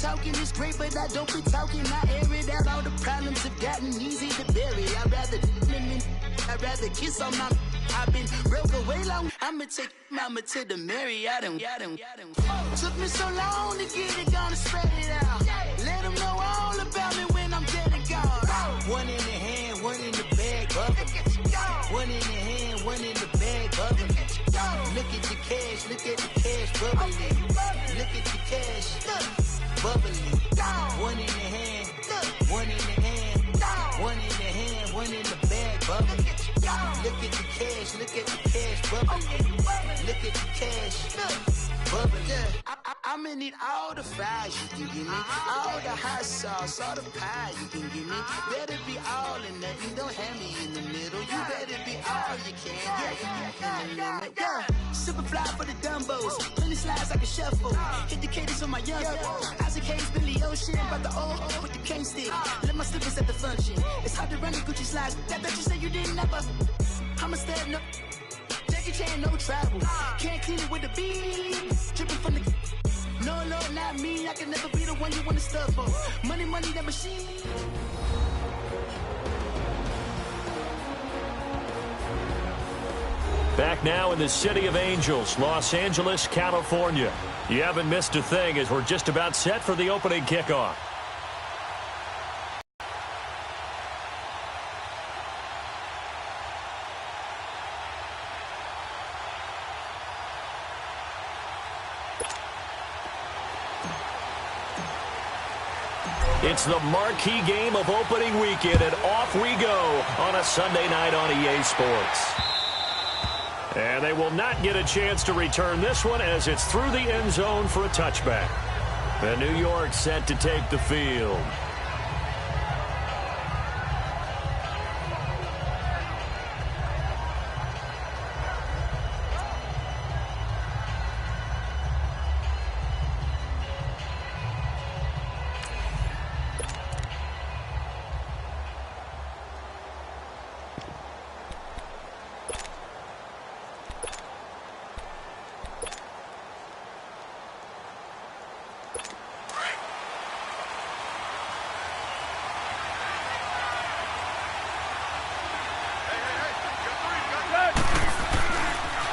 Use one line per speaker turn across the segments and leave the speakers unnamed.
talking is great, but I don't be talking. I air it out. All the problems have gotten easy to bury. I'd rather kiss on my. I've been broke away long. I'ma take mama to the Marriott. Took me so long to get it, gonna spread it out. Let them know all about me when I'm dead and gone. One in the hand, one in the bag, bubbling. One in the hand, one in the bag, bubbling. Look at the cash, look at the cash, bubbling. Look at the cash, bubbling. One in the hand, one in the hand, one in the hand, one in the bag, bubbling. Look at the cash, look at the cash, bubbling. Look at the cash, bubbling. I'ma need all the fries you can give me, all the hot sauce, all the pie you can give me. Better be all in nothing, don't have me in the middle. You better be all you can. Yeah. Super fly for the Dumbos, plenty slides like a shuffle. Hit the cadence on my young. Isaac Hayes, Billy Ocean, about the old with the cane stick. Let my slippers at the function. It's hard to run the Gucci slides. That bet you say you didn't never. I'ma step no. Jackie Chan, no travel. Can't clean it with the beat. Dripping from the. No, Lord, not me. I can never be the one you want to stuff for. Money, that machine.
Back now in the City of Angels, Los Angeles, California. You haven't missed a thing as we're just about set for the opening kickoff. It's the marquee game of opening weekend, and off we go on a Sunday night on EA Sports. And they will not get a chance to return this one as it's through the end zone for a touchback. And New York set to take the field.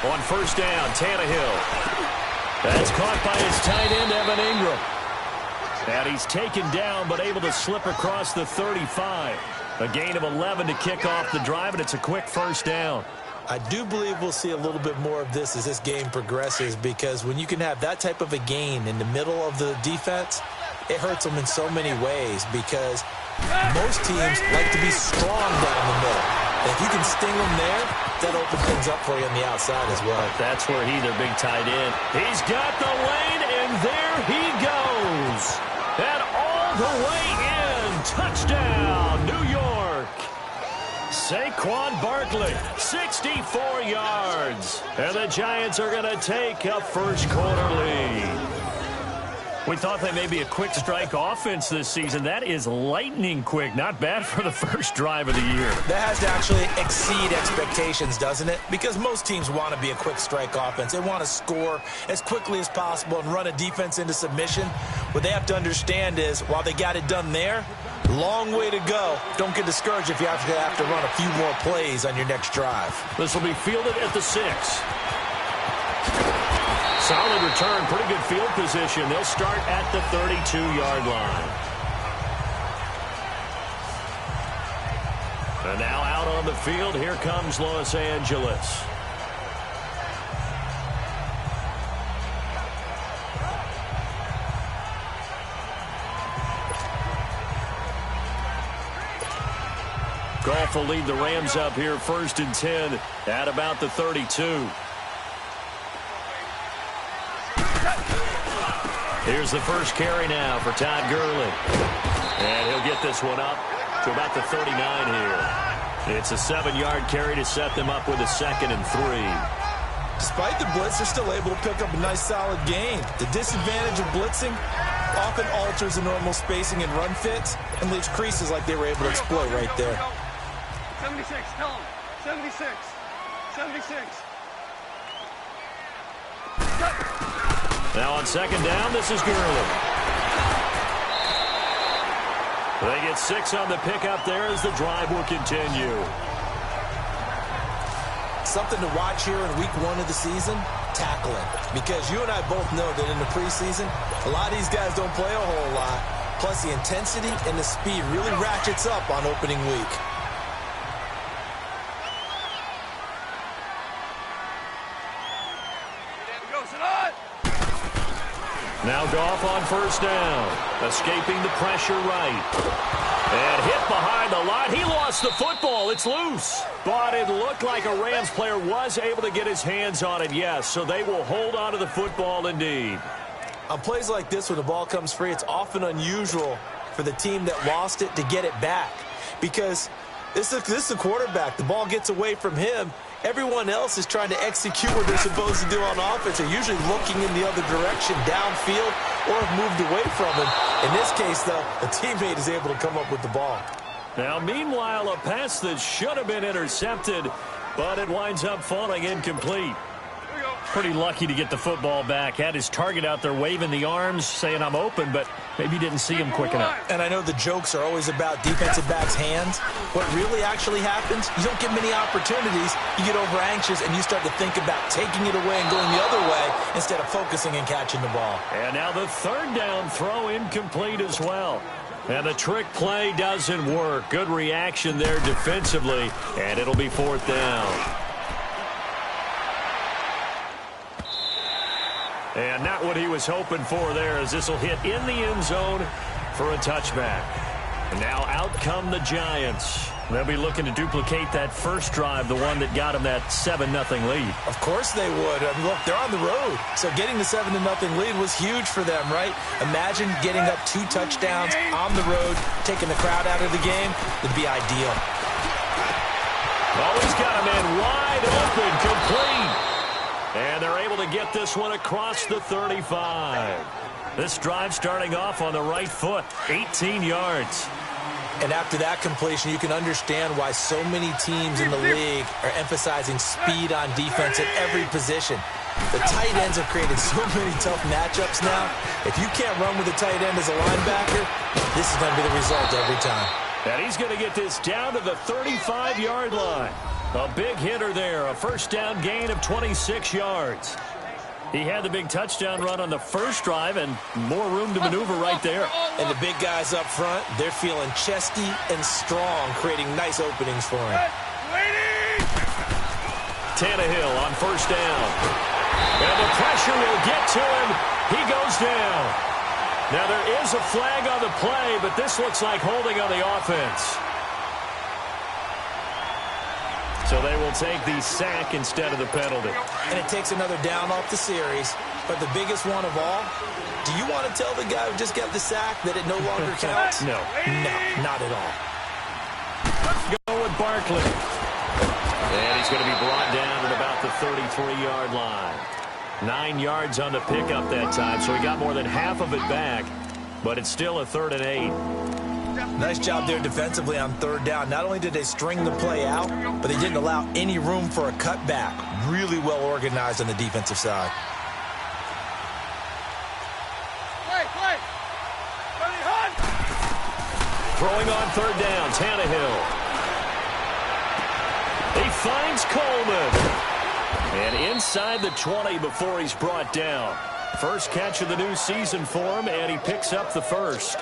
On first down, Tannehill. That's caught by his tight end, Evan Ingram. And he's taken down, but able to slip across the 35. A gain of 11 to kick off the drive, and it's a quick first down.
I do believe we'll see a little bit more of this as this game progresses, because when you can have that type of a gain in the middle of the defense, it hurts them in so many ways, because most teams like to be strong down the middle. And if you can sting them there, that opens things up for you on the outside as well.
That's where their big tight end. He's got the lane, and there he goes. And all the way in. Touchdown, New York. Saquon Barkley, 64 yards. And the Giants are going to take a first quarter lead. We thought they may be a quick strike offense this season. That is lightning quick. Not bad for the first drive of the year.
That has to actually exceed expectations, doesn't it? Because most teams want to be a quick strike offense. They want to score as quickly as possible and run a defense into submission. What they have to understand is, while they got it done there, long way to go. Don't get discouraged if you have to run a few more plays on your next drive.
This will be fielded at the 6. Solid return, pretty good field position. They'll start at the 32-yard line. And now out on the field, here comes Los Angeles. Goff will lead the Rams up here first and 10 at about the 32. Here's the first carry now for Todd Gurley. And he'll get this one up to about the 39 here. It's a 7-yard carry to set them up with a 2nd and 3.
Despite the blitz, they're still able to pick up a nice solid gain. The disadvantage of blitzing often alters the normal spacing and run fits and leaves creases like they were able to exploit right there.
76, tell him. 76. 76.
Now on second down, this is Gurley. They get 6 on the pickup there as the drive will continue.
Something to watch here in week 1 of the season, tackling. Because you and I both know that in the preseason, a lot of these guys don't play a whole lot. Plus, the intensity and the speed really ratchets up on opening week.
Now Goff on first down, escaping the pressure right. And hit behind the line. He lost the football. It's loose. But it looked like a Rams player was able to get his hands on it, yes. So they will hold on to the football indeed.
On plays like this, when the ball comes free, it's often unusual for the team that lost it to get it back. Because this is a quarterback. The ball gets away from him. Everyone else is trying to execute what they're supposed to do on offense. They're usually looking in the other direction, downfield, or have moved away from him. In this case, though, a teammate is able to come up with the ball.
Now, meanwhile, a pass that should have been intercepted, but it winds up falling incomplete. Pretty lucky to get the football back. Had his target out there waving the arms, saying, I'm open, but maybe didn't see him quick enough.
And I know the jokes are always about defensive backs' hands. What really actually happens, you don't get many opportunities. You get over-anxious, and you start to think about taking it away and going the other way instead of focusing and catching the ball.
And now the third down throw incomplete as well. And the trick play doesn't work. Good reaction there defensively, and it'll be fourth down. And not what he was hoping for there, as this will hit in the end zone for a touchback. And now out come the Giants. They'll be looking to duplicate that first drive, the one that got them that 7-0 lead.
Of course they would. I mean, look, they're on the road. So getting the 7-0 lead was huge for them, right? Imagine getting up 2 touchdowns on the road, taking the crowd out of the game. Would be ideal.
Always got a man wide open, complete. And they're able to get this one across the 35. This drive starting off on the right foot, 18 yards.
And after that completion, you can understand why so many teams in the league are emphasizing speed on defense at every position. The tight ends have created so many tough matchups now. If you can't run with a tight end as a linebacker, this is going to be the result every time.
And he's going to get this down to the 35-yard line. A big hitter there, a first down gain of 26 yards. He had the big touchdown run on the first drive and more room to maneuver right there.
And the big guys up front, they're feeling chesty and strong, creating nice openings for him.
Tannehill on first down. And the pressure will get to him. He goes down. Now there is a flag on the play, but this looks like holding on the offense. So they will take the sack instead of the penalty.
And it takes another down off the series. But the biggest one of all, do you want to tell the guy who just got the sack that it no longer counts?
No.
No, not at all.
Go with Barkley. And he's going to be brought down at about the 33-yard line. 9 yards on the pickup that time, so he got more than half of it back. But it's still a 3rd and 8.
Nice job there defensively on third down. Not only did they string the play out, but they didn't allow any room for a cutback. Really well organized on the defensive side.
Throwing on third down, Tannehill. He finds Coleman. And inside the 20 before he's brought down. First catch of the new season for him, and he picks up the first.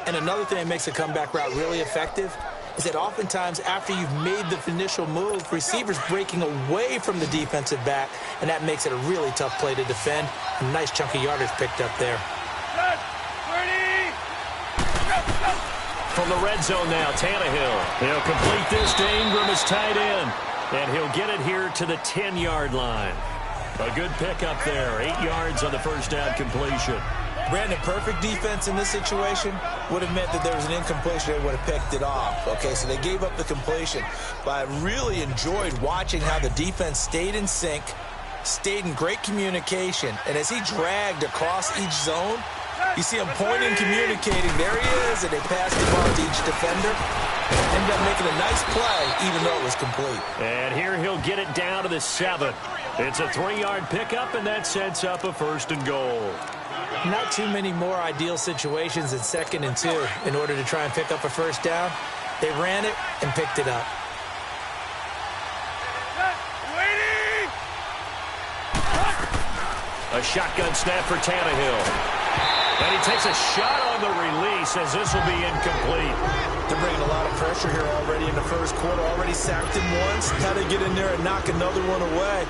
And another thing that makes a comeback route really effective is that oftentimes after you've made the initial move, receivers breaking away from the defensive back, and that makes it a really tough play to defend. A nice chunk of yardage picked up there.
From the red zone now, Tannehill. He'll complete this to Ingram as tight end. And he'll get it here to the 10-yard line. A good pickup there. 8 yards on the first down completion.
Brandon, perfect defense in this situation would have meant that there was an incompletion. They would have picked it off. Okay, so they gave up the completion. But I really enjoyed watching how the defense stayed in sync, stayed in great communication. And as he dragged across each zone, you see him pointing, communicating. There he is, and they passed the ball to each defender. Ended up making a nice play, even though it was complete.
And here he'll get it down to the 7. It's a 3-yard pickup, and that sets up a 1st and goal.
Not too many more ideal situations than 2nd and 2 in order to try and pick up a first down. They ran it and picked it up.
A shotgun snap for Tannehill. And he takes a shot on the release as this will be incomplete.
They're bringing a lot of pressure here already in the first quarter. Already sacked him once. How they get in there and knock another one away.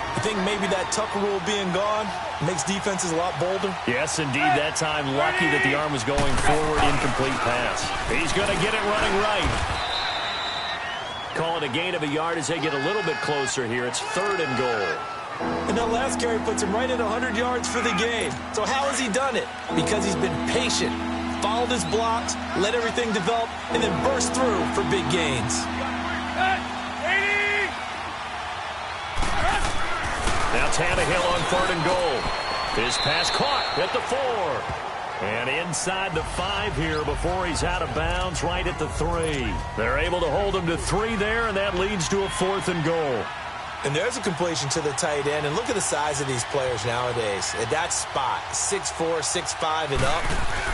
I think maybe that Tucker rule being gone makes defenses a lot bolder.
Yes, indeed. That time, lucky that the arm was going forward. Incomplete pass. He's going to get it running right. Call it a gain of a yard as they get a little bit closer here. It's 3rd and goal.
And that last carry puts him right at 100 yards for the game. So how has he done it? Because he's been patient, followed his blocks, let everything develop, and then burst through for big gains.
Now Tannehill on 3rd and goal. His pass caught at the 4. And inside the 5 here before he's out of bounds right at the 3. They're able to hold him to 3 there, and that leads to a 4th and goal.
And there's a completion to the tight end. And look at the size of these players nowadays. At that spot, 6'4", 6'5", and up.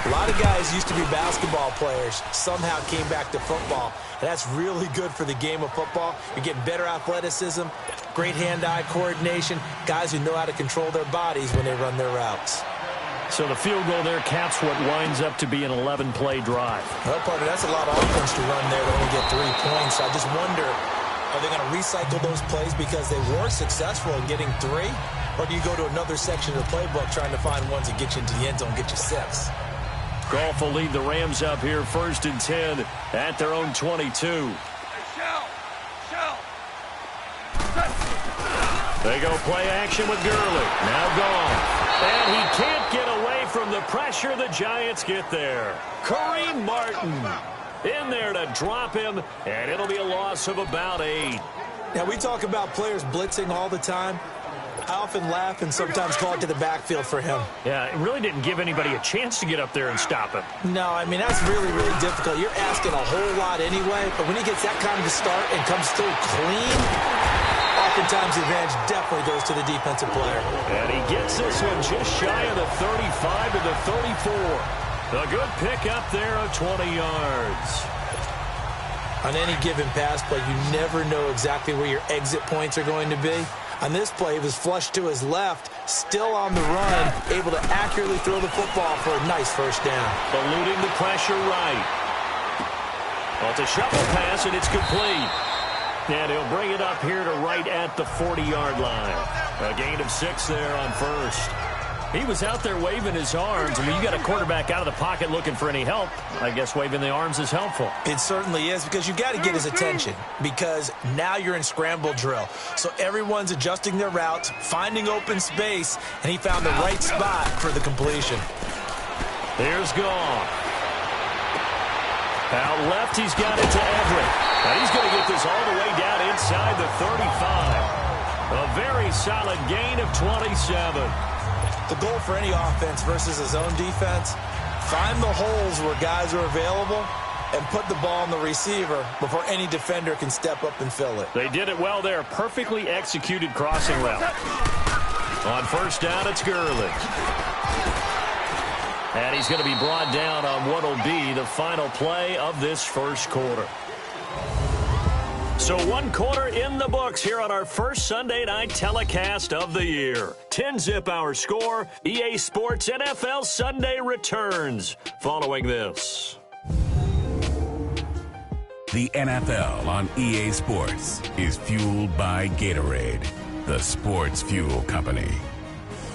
A lot of guys used to be basketball players, somehow came back to football. And that's really good for the game of football. You're getting better athleticism, great hand-eye coordination, guys who know how to control their bodies when they run their routes.
So the field goal there caps what winds up to be an 11-play drive.
Well, partner, that's a lot of offense to run there to only get 3 points. I just wonder, are they going to recycle those plays because they were successful in getting 3? Or do you go to another section of the playbook trying to find ones that get you into the end zone, get you 6?
Goff will lead the Rams up here 1st and 10 at their own 22. They go play action with Gurley. Now gone. And he can't get away from the pressure. The Giants get there. Kareem Martin in there to drop him, and it'll be a loss of about 8.
Now, we talk about players blitzing all the time. I often laugh and sometimes call it to the backfield for him.
Yeah, it really didn't give anybody a chance to get up there and stop him.
No, I mean, that's really, really difficult. You're asking a whole lot anyway, but when he gets that kind of a start and comes through clean, oftentimes the advantage definitely goes to the defensive player.
And he gets this one just shy of the 35 to the 34. A good pick up there of 20 yards.
On any given pass play, you never know exactly where your exit points are going to be. On this play, he was flushed to his left, still on the run, able to accurately throw the football for a nice first down.
Eluding the pressure right. Well, it's a shuffle pass, and it's complete. And he'll bring it up here to right at the 40-yard line. A gain of 6 there on first. He was out there waving his arms. I mean, you got a quarterback out of the pocket looking for any help. I guess waving the arms is helpful.
It certainly is, because you got to get his attention, because now you're in scramble drill. So everyone's adjusting their routes, finding open space, and he found the right spot for the completion.
Here's Goff. Out left, he's got it to Everett. Now he's going to get this all the way down inside the 35. A very solid gain of 27.
The goal for any offense versus his own defense, find the holes where guys are available and put the ball on the receiver before any defender can step up and fill it.
They did it well there. Perfectly executed crossing route. On first down, it's Gurley. And he's going to be brought down on what will be the final play of this first quarter. So 1 quarter in the books here on our first Sunday night telecast of the year. 10-zip our score. EA Sports NFL Sunday returns following this.
The NFL on EA Sports is fueled by Gatorade, the sports fuel company.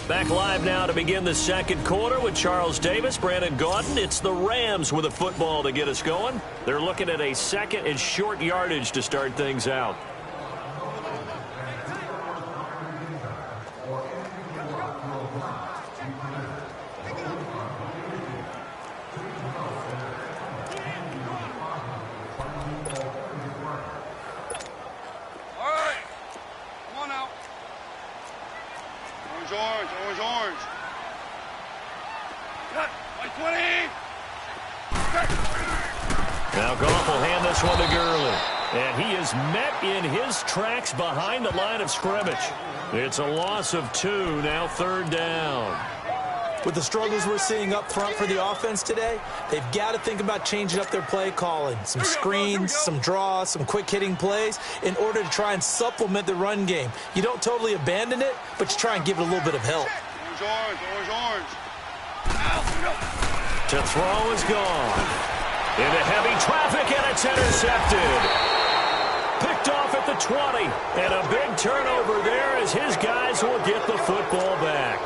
Back live now to begin the second quarter with Charles Davis, Brandon Gaudin. It's the Rams with a football to get us going. They're looking at a 2nd and short yardage to start things out.
Orange. Cut. Like 20.
Now Goff will hand this one to Gurley. And he is met in his tracks behind the line of scrimmage. It's a loss of 2, now 3rd down.
With the struggles we're seeing up front for the offense today, they've got to think about changing up their play calling. Some screens, some draws, some quick-hitting plays in order to try and supplement the run game. You don't totally abandon it, but you try and give it a little bit of help.
Orange.
To throw is gone. Into heavy traffic, and it's intercepted. Picked off at the 20, and a big turnover there as his guys will get the football back.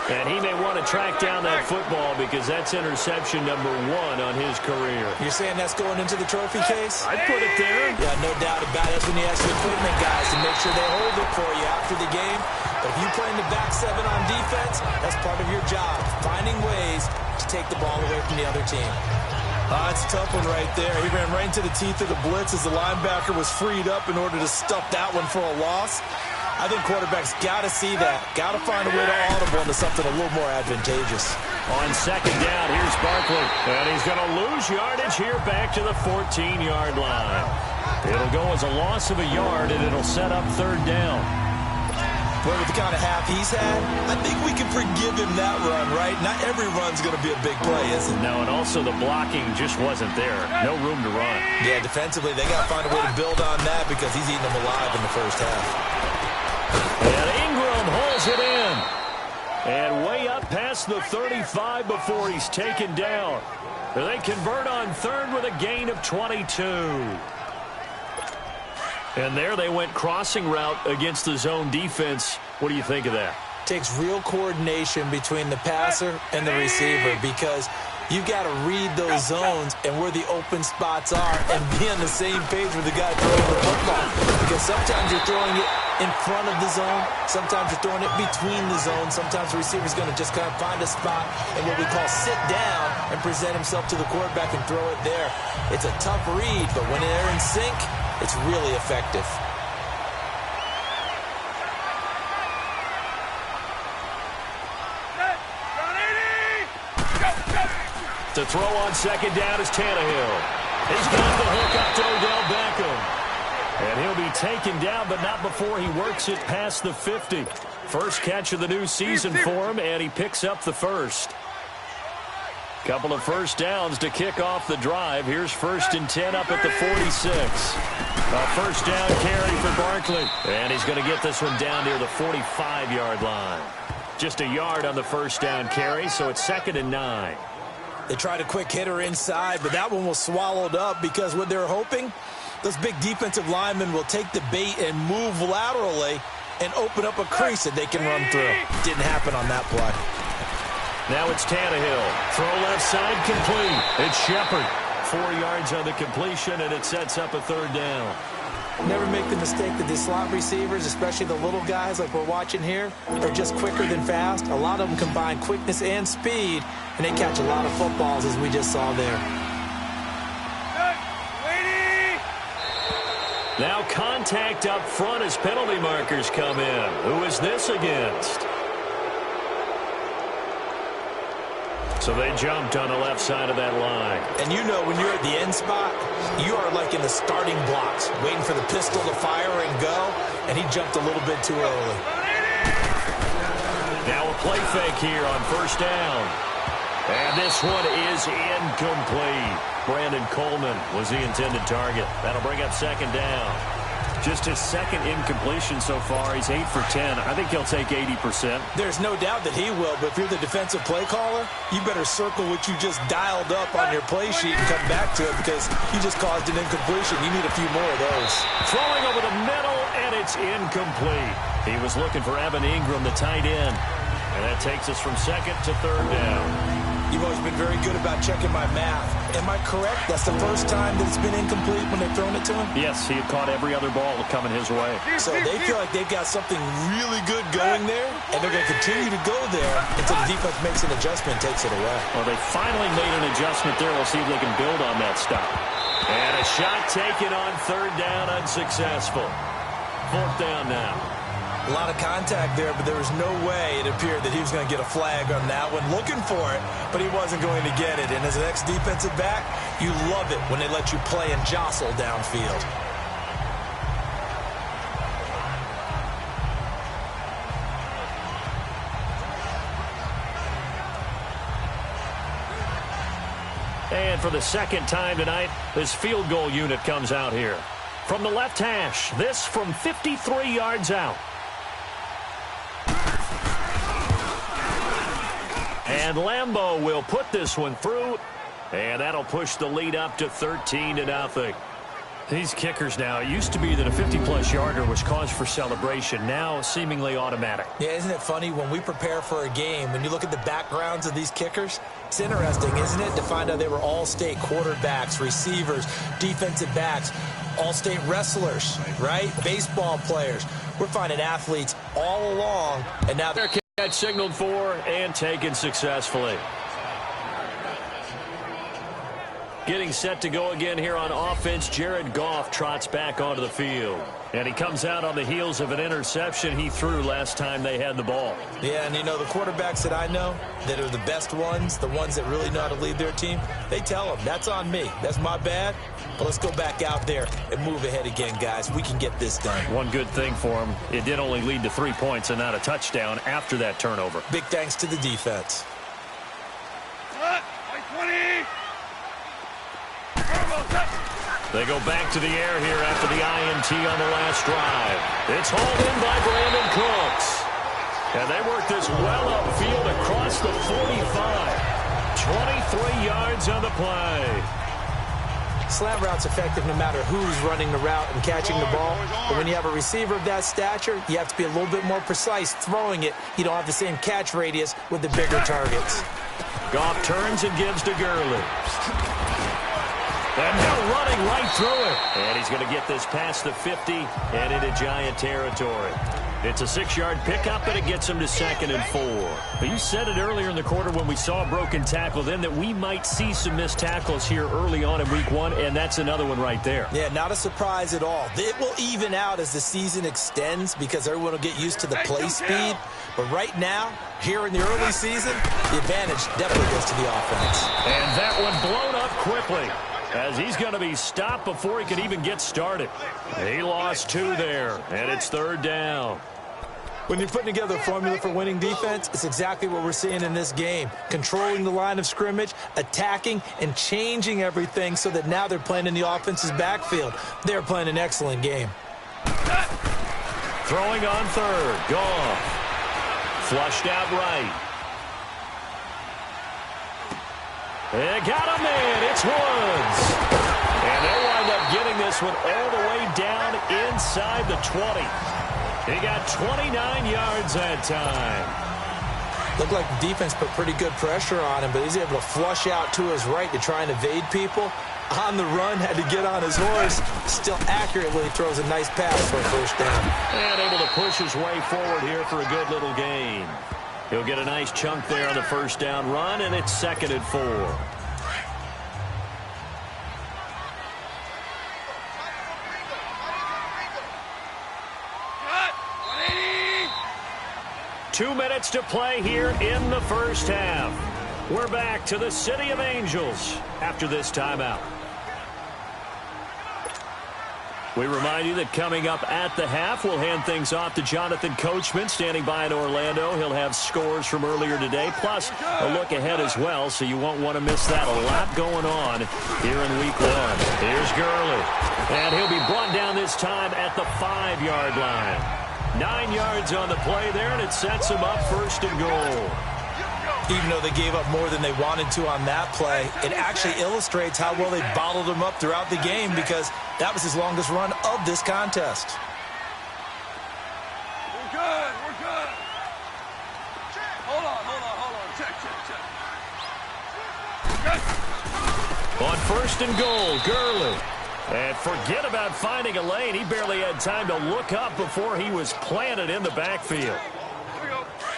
And he may want to track down that football because that's interception number 1 on his career.
You're saying that's going into the trophy case?
I'd put it there.
Yeah, no doubt about it. That's when you ask the equipment guys to make sure they hold it for you after the game. But if you play in the back 7 on defense, that's part of your job, finding ways to take the ball away from the other team.
It's a tough one right there. He ran right into the teeth of the blitz as the linebacker was freed up in order to stuff that one for a loss. I think quarterbacks got to see that. Got to find a way to audible into something a little more advantageous.
On second down, here's Barkley. And he's going to lose yardage here back to the 14-yard line. It'll go as a loss of a yard, and it'll set up third down.
Boy, with the kind of half he's had, I think we can forgive him that run, right? Not every run's going to be a big play, is it?
No, and also the blocking just wasn't there. No room to run.
Yeah, defensively, they got to find a way to build on that because he's eating them alive in the first half.
And Ingram holds it in. And way up past the 35 before he's taken down. They convert on third with a gain of 22. And there they went crossing route against the zone defense. What do you think of that?
Takes real coordination between the passer and the receiver because you've got to read those zones and where the open spots are and be on the same page with the guy throwing the football. Because sometimes you're throwing it in front of the zone. Sometimes you're throwing it between the zones. Sometimes the receiver's going to just kind of find a spot and what we call sit down and present himself to the quarterback and throw it there. It's a tough read, but when they're in sync, it's really effective.
To throw on second down is Tannehill. He's got the hook up to Odell Beckham. And he'll be taken down, but not before he works it past the 50. First catch of the new season for him, and he picks up the first. Couple of first downs to kick off the drive. Here's 1st and 10 up at the 46. A first down carry for Barkley. And he's going to get this one down near the 45-yard line. Just a yard on the first down carry, so it's 2nd and 9.
They tried a quick hitter inside, but that one was swallowed up because what they're hoping, those big defensive linemen will take the bait and move laterally and open up a crease that they can run through. Didn't happen on that play.
Now it's Tannehill. Throw left side complete. It's Shepard. 4 yards on the completion, and it sets up a third down.
Never make the mistake that the slot receivers, especially the little guys like we're watching here, are just quicker than fast. A lot of them combine quickness and speed, and they catch a lot of footballs, as we just saw there.
Now contact up front as penalty markers come in. Who is this against? So they jumped on the left side of that line.
And you know when you're at the end spot, you are like in the starting blocks, waiting for the pistol to fire and go, and he jumped a little bit too early.
Now a play fake here on first down. And this one is incomplete. Brandon Coleman was the intended target. That'll bring up 2nd down. Just his 2nd incompletion so far. He's 8 for 10. I think he'll take 80%.
There's no doubt that he will, but if you're the defensive play caller, you better circle what you just dialed up on your play sheet and come back to it because you just caused an incompletion. You need a few more of those.
Throwing over the middle, and it's incomplete. He was looking for Evan Ingram, the tight end. And that takes us from 2nd to 3rd down.
You've always been very good about checking my math. Am I correct? That's the first time that it's been incomplete when they've thrown it to him?
Yes, he had caught every other ball coming his way.
So they feel like they've got something really good going there, and they're going to continue to go there until the defense makes an adjustment and takes it away.
Well, they finally made an adjustment there. We'll see if they can build on that stop. And a shot taken on 3rd down, unsuccessful. 4th down now.
A lot of contact there, but there was no way it appeared that he was going to get a flag on that one. Looking for it, but he wasn't going to get it. And as an ex-defensive back, you love it when they let you play and jostle downfield.
And for the second time tonight, this field goal unit comes out here. From the left hash, this from 53 yards out. And Lambeau will put this one through, and that'll push the lead up to 13-0. These kickers now, it used to be that a 50-plus yarder was cause for celebration. Now seemingly automatic. Yeah,
isn't it funny when we prepare for a game, when you look at the backgrounds of these kickers, it's interesting, isn't it, to find out they were all-state quarterbacks, receivers, defensive backs, all-state wrestlers, right? Baseball players. We're finding athletes all along, and now they're
catch signaled for and taken successfully. Getting set to go again here on offense, Jared Goff trots back onto the field. And he comes out on the heels of an interception he threw last time they had the ball.
Yeah, and you know, the quarterbacks that I know that are the best ones, the ones that really know how to lead their team, they tell them, that's on me. That's my bad. But let's go back out there and move ahead again, guys. We can get this done.
One good thing for him, it did only lead to 3 points and not a touchdown after that turnover.
Big thanks to the defense.
They go back to the air here after the INT on the last drive. It's hauled in by Brandon Cooks. And they work this well upfield across the 45. 23 yards on the play.
Slant route's effective no matter who's running the route and catching the ball. But when you have a receiver of that stature, you have to be a little bit more precise throwing it. You don't have the same catch radius with the bigger targets.
Goff turns and gives to Gurley. And now running right through it. And he's going to get this past the 50 and into Giant territory. It's a 6-yard pickup, and it gets him to 2nd and 4. You said it earlier in the quarter when we saw a broken tackle then that we might see some missed tackles here early on in week 1, and that's another one right there.
Yeah, not a surprise at all. It will even out as the season extends because everyone will get used to the play speed. But right now, here in the early season, the advantage definitely goes to the offense.
And that one blown up quickly, as he's going to be stopped before he can even get started. He lost 2 there, and it's 3rd down.
When you're putting together a formula for winning defense, it's exactly what we're seeing in this game. Controlling the line of scrimmage, attacking, and changing everything so that now they're playing in the offense's backfield. They're playing an excellent game.
Throwing on 3rd, Goff. Flushed out right. They got him in. It's Woods. And they wind up getting this one all the way down inside the 20. He got 29 yards that time.
Looked like the defense put pretty good pressure on him, but he's able to flush out to his right to try and evade people. On the run, had to get on his horse. Still accurately throws a nice pass for a 1st down.
And able to push his way forward here for a good little gain. He'll get a nice chunk there on the 1st down run, and it's 2nd and 4. 2 minutes to play here in the 1st half. We're back to the City of Angels after this timeout. We remind you that coming up at the half, we'll hand things off to Jonathan Coachman, standing by in Orlando. He'll have scores from earlier today, plus a look ahead as well, so you won't want to miss that. A lot going on here in week 1. Here's Gurley, and he'll be brought down this time at the 5-yard line. 9 yards on the play there, and it sets him up 1st and goal.
Even though they gave up more than they wanted to on that play, it actually illustrates how well they bottled him up throughout the game because that was his longest run of this contest.
We're good. We're good. Hold on. Check.
On 1st and goal, Gurley. And forget about finding a lane. He barely had time to look up before he was planted in the backfield.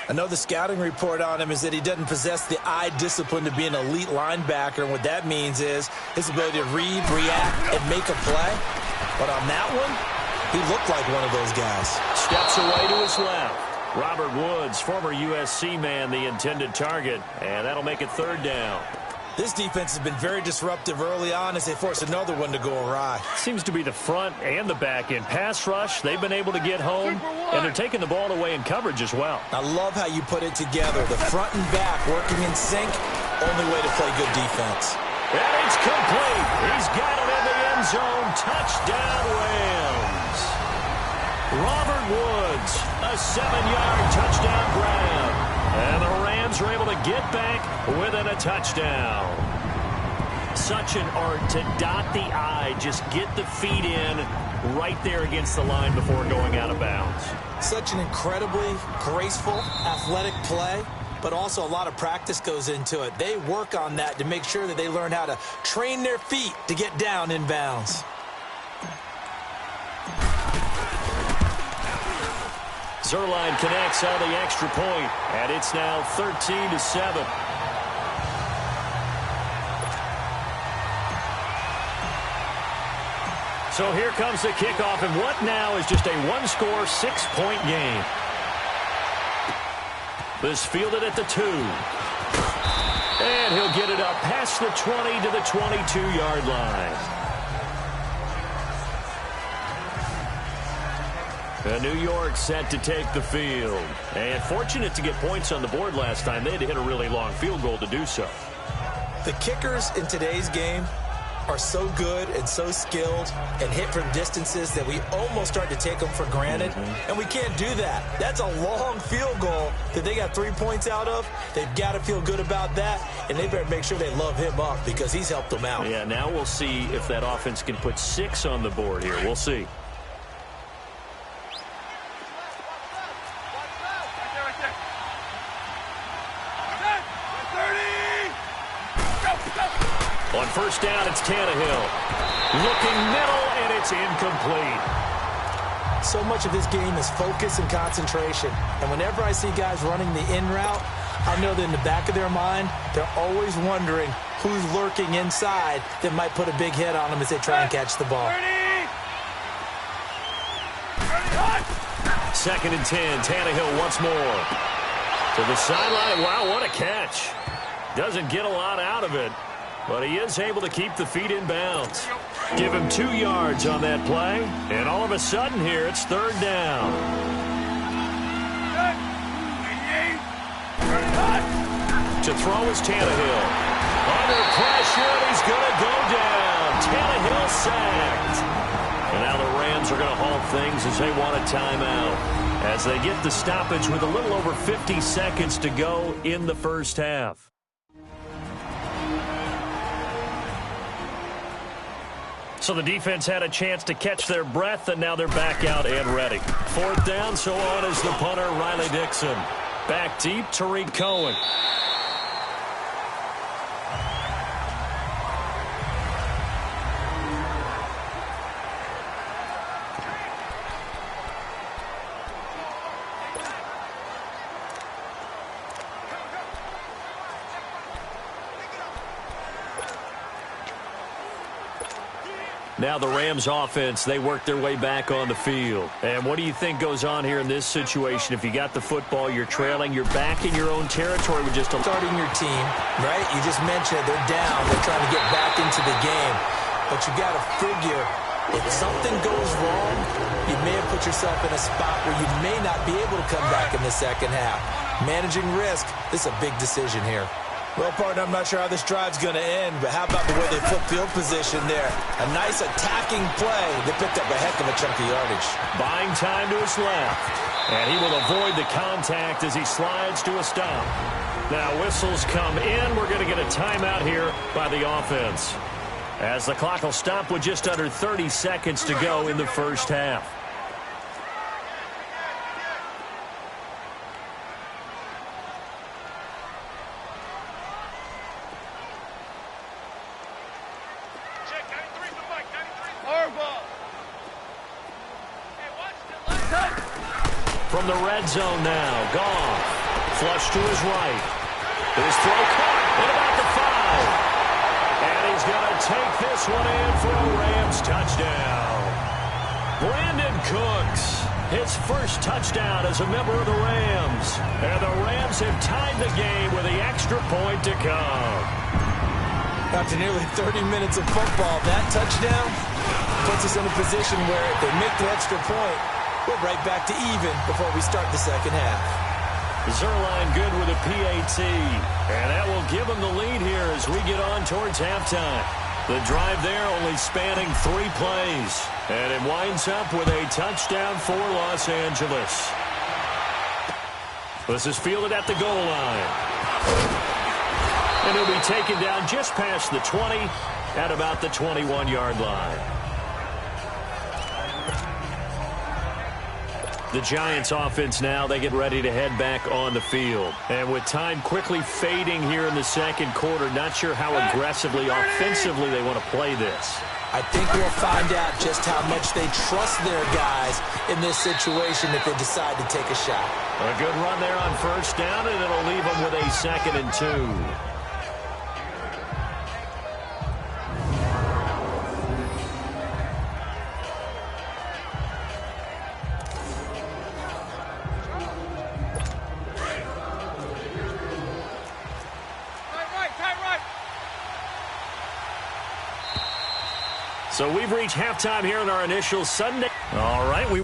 I know the scouting report on him is that he doesn't possess the eye discipline to be an elite linebacker. And what that means is his ability to read, react, and make a play. But on that one, he looked like one of those guys.
Steps away to his left. Robert Woods, former USC man, the intended target. And that'll make it 3rd down.
This defense has been very disruptive early on as they force another one to go awry.
Seems to be the front and the back end. Pass rush, they've been able to get home, and they're taking the ball away in coverage as well.
I love how you put it together. The front and back working in sync, only way to play good defense.
And it's complete. He's got it in the end zone. Touchdown, Rams. Robert Woods, a 7-yard touchdown grab. And the Rams are able to get back within a touchdown. Such an art to dot the I, just get the feet in right there against the line before going out of bounds.
Such an incredibly graceful, athletic play, but also a lot of practice goes into it. They work on that to make sure that they learn how to train their feet to get down in bounds.
Zerline connects on the extra point, and it's now 13-7. So here comes the kickoff, and what now is just a one-score, 6-point game. This fielded at the 2. And he'll get it up past the 20 to the 22-yard line. New York set to take the field. And fortunate to get points on the board last time. They had to hit a really long field goal to do so.
The kickers in today's game are so good and so skilled and hit from distances that we almost start to take them for granted. And we can't do that. That's a long field goal that they got 3 points out of. They've got to feel good about that, and they better make sure they love him up because he's helped them out.
Yeah, now we'll see if that offense can put 6 on the board here. We'll see. On first down, it's Tannehill. Looking middle, and it's incomplete.
So much of this game is focus and concentration. And whenever I see guys running the in route, I know that in the back of their mind, they're always wondering who's lurking inside that might put a big hit on them as they try and catch the ball.
2nd and 10, Tannehill once more. To the sideline. Wow, what a catch. Doesn't get a lot out of it, but he is able to keep the feet in bounds. Give him 2 yards on that play, and all of a sudden here, it's 3rd down. To throw is Tannehill. Under pressure, and he's going to go down. Tannehill sacked. And now the Rams are going to halt things as they want a timeout, as they get the stoppage with a little over 50 seconds to go in the first half. So the defense had a chance to catch their breath, and now they're back out and ready. 4th down, so on is the punter, Riley Dixon. Back deep, Tariq Cohen. Now the Rams offense, they work their way back on the field. And what do you think goes on here in this situation? If you got the football, you're trailing, you're back in your own territory with just a...
Starting your team, right? You just mentioned they're down. They're trying to get back into the game. But you got to figure, if something goes wrong, you may have put yourself in a spot where you may not be able to come back in the second half. Managing risk, this is a big decision here.
Well, partner, I'm not sure how this drive's going to end, but how about the way they flip field position there? A nice attacking play. They picked up a heck of a chunk of yardage.
Buying time to his left. And he will avoid the contact as he slides to a stop. Now whistles come in. We're going to get a timeout here by the offense, as the clock will stop with just under 30 seconds to go in the first half. From the red zone now, Goff. Flush to his right. His throw caught at about the 5. And he's going to take this one in for a Rams touchdown. Brandon Cooks, his first touchdown as a member of the Rams. And the Rams have tied the game with the extra point to come.
After nearly 30 minutes of football, that touchdown puts us in a position where if they make the extra point, we're right back to even before we start the second half.
Zerline good with a PAT. And that will give them the lead here as as we get on towards halftime. The drive there only spanning 3 plays. And it winds up with a touchdown for Los Angeles. This is fielded at the goal line. And he'll be taken down just past the 20 at about the 21-yard line. The Giants offense now, they get ready to head back on the field. And with time quickly fading here in the second quarter, not sure how aggressively, offensively they want to play this.
I think we'll find out just how much they trust their guys in this situation if they decide to take a shot.
A good run there on first down, and it'll leave them with a 2nd and 2. So we've reached halftime here in our initial Sunday. All right, we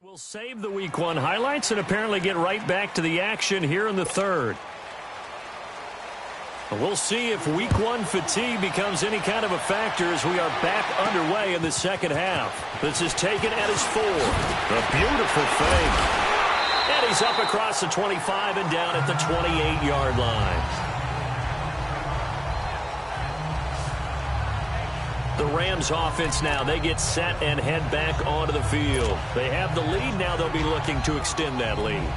We'll save the Week 1 highlights and apparently get right back to the action here in the third. We'll see if Week 1 fatigue becomes any kind of a factor as we are back underway in the second half. This is taken at his 4. A beautiful fake. And he's up across the 25 and down at the 28-yard line. The Rams offense now, they get set and head back onto the field. They have the lead. Now they'll be looking to extend that lead.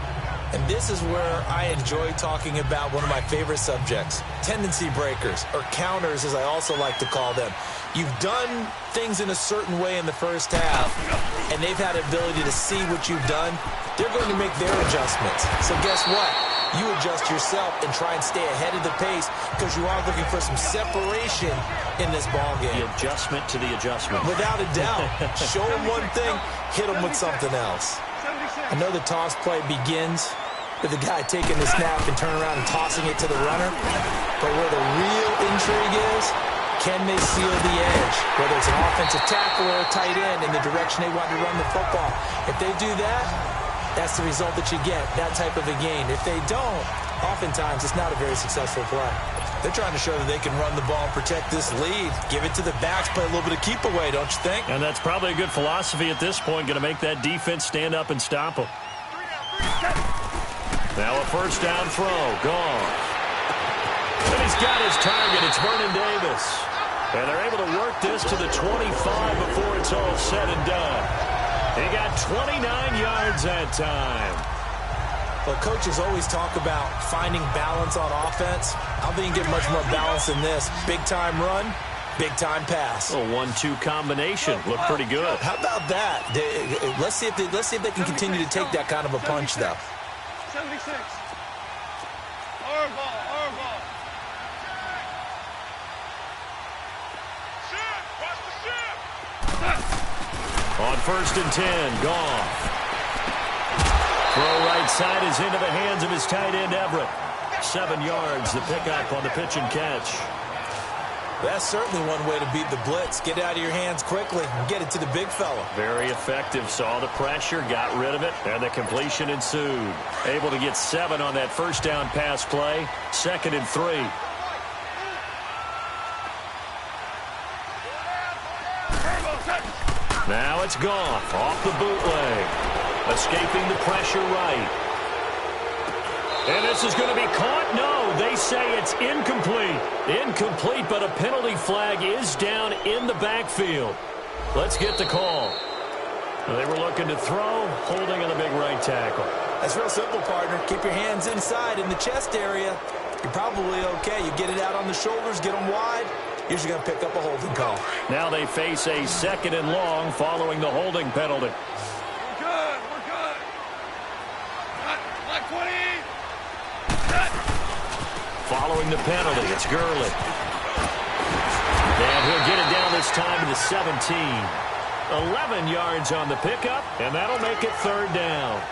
And this is where I enjoy talking about one of my favorite subjects, tendency breakers, or counters as I also like to call them. You've done things in a certain way in the first half, and they've had the ability to see what you've done. They're going to make their adjustments. So guess what? You adjust yourself and try and stay ahead of the pace because you are looking for some separation in this ball game.
The adjustment to the adjustment.
Without a doubt. Show them one thing, hit them with something else. I know the toss play begins with the guy taking the snap and turning around and tossing it to the runner. But where the real intrigue is, can they seal the edge? Whether it's an offensive tackle or a tight end in the direction they want to run the football. If they do that, that's the result that you get, that type of a game. If they don't, oftentimes it's not a very successful play. They're trying to show that they can run the ball and protect this lead. Give it to the backs, play a little bit of keep away, don't you think?
And that's probably a good philosophy at this point, going to make that defense stand up and stop them. Now a first down throw, gone. And he's got his target, it's Vernon Davis. And they're able to work this to the 25 before it's all said and done. He got 29 yards that time.
Well, coaches always talk about finding balance on offense. I don't think you get much more balance than this. Big-time run, big-time pass.
A 1-2 combination. Looked pretty good.
How about that? Let's see if they can continue to take that kind of a punch, though.
76. Our ball.
On first and 10, Goff. Throw right side is into the hands of his tight end, Everett. 7 yards, the pickup on the pitch and catch.
That's certainly one way to beat the blitz. Get it out of your hands quickly and get it to the big fella.
Very effective. Saw the pressure, got rid of it, and the completion ensued. Able to get 7 on that first down pass play. 2nd and 3. Now it's Goff off the bootleg. Escaping the pressure right. And this is going to be caught. No, they say it's incomplete. Incomplete, but a penalty flag is down in the backfield. Let's get the call. They were looking to throw, holding on the big right tackle.
That's real simple, partner. Keep your hands inside in the chest area. You're probably okay. You get it out on the shoulders, get them wide. Usually going to pick up a holding call.
Now they face a 2nd and long following the holding penalty.
We're good. Black 20.
Following the penalty, it's Gurley. And he'll get it down this time to the 17. 11 yards on the pickup, and that'll make it 3rd down.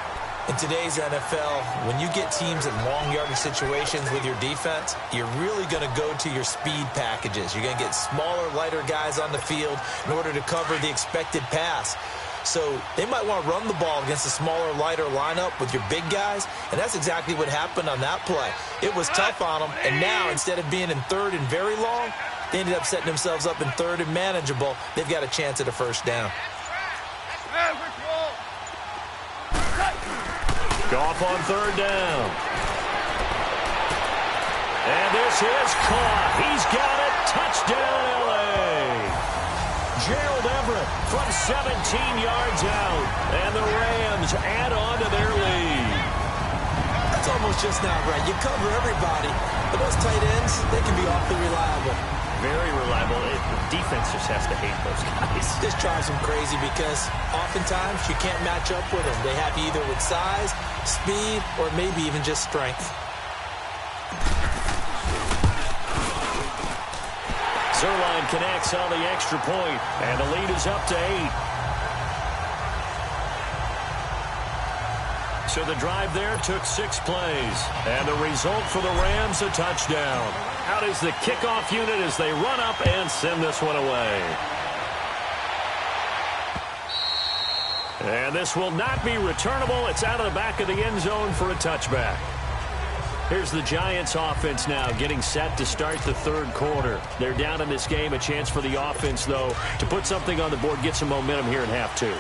In today's NFL, when you get teams in long yardage situations with your defense, you're really going to go to your speed packages. You're going to get smaller, lighter guys on the field in order to cover the expected pass. So they might want to run the ball against a smaller, lighter lineup with your big guys, and that's exactly what happened on that play. It was tough on them, and now instead of being in 3rd and very long, they ended up setting themselves up in 3rd and manageable. They've got a chance at a first down.
Goff on 3rd down. And this is caught. He's got it. Touchdown, L.A. Gerald Everett from 17 yards out. And the Rams add on to their lead.
That's almost just not right. You cover everybody. But those tight ends, they can be awfully reliable.
Very reliable. The defense just has to hate those guys.
This drives them crazy because oftentimes you can't match up with them. They have you either with size, speed, or maybe even just strength.
Zerline connects on the extra point, and the lead is up to 8. So the drive there took 6 plays, and the result for the Rams, a touchdown. Out is the kickoff unit as they run up and send this one away. And this will not be returnable. It's out of the back of the end zone for a touchback. Here's the Giants offense now getting set to start the third quarter. They're down in this game. A chance for the offense, though, to put something on the board, get some momentum here in half two.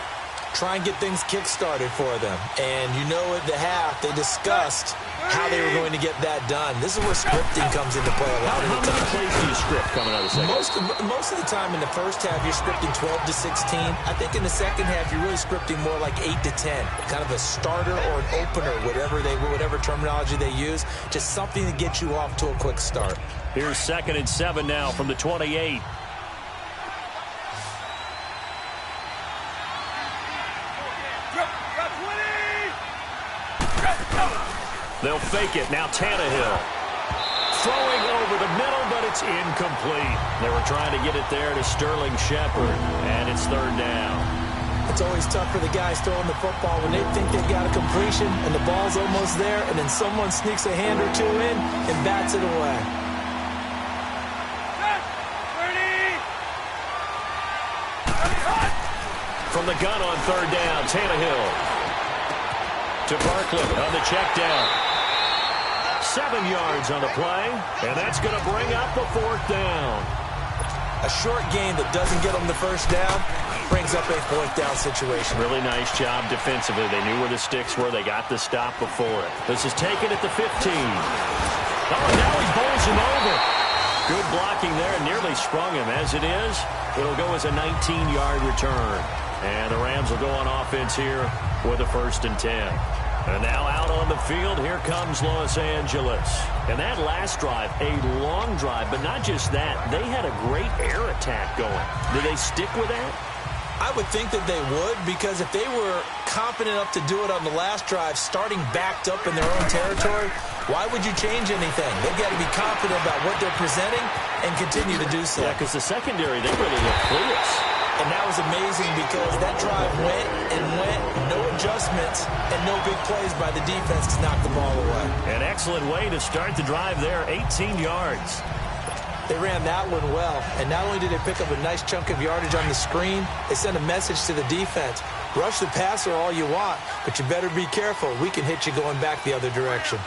Try and get things kick-started for them. And you know at the half, they discussed how they were going to get that done. This is where scripting comes into play a lot of the time.
How many plays do you script coming out of the second?
Most of the time in the first half, you're scripting 12 to 16. I think in the second half, you're really scripting more like 8 to 10. Kind of a starter or an opener, whatever terminology they use. Just something to get you off to a quick start.
Here's 2nd and 7 now from the 28. They'll fake it. Now Tannehill. Throwing over the middle, but it's incomplete. They were trying to get it there to Sterling Shepard, and it's 3rd down.
It's always tough for the guys throwing the football when they think they've got a completion and the ball's almost there, and then someone sneaks a hand or two in and bats it away.
From the gun on 3rd down, Tannehill to Barkley on the check down. 7 yards on the play, and that's going to bring up a 4th down.
A short gain that doesn't get them the first down brings up a 4th down situation.
Really nice job defensively. They knew where the sticks were. They got the stop before it. This is taken at the 15. Oh, now he bowls him over. Good blocking there. Nearly sprung him. As it is, it'll go as a 19-yard return. And the Rams will go on offense here with a 1st and 10. And now out on the field, here comes Los Angeles. And that last drive, a long drive, but not just that. They had a great air attack going. Do they stick with that?
I would think that they would, because if they were confident enough to do it on the last drive, starting backed up in their own territory, why would you change anything? They've got to be confident about what they're presenting and continue to do so.
Yeah, because the secondary, they really look clueless.
And that was amazing because that drive went and went, no adjustments, and no big plays by the defense to knock the ball away.
An excellent way to start the drive there, 18 yards.
They ran that one well, and not only did they pick up a nice chunk of yardage on the screen, they sent a message to the defense. Rush the passer all you want, but you better be careful. We can hit you going back the other direction.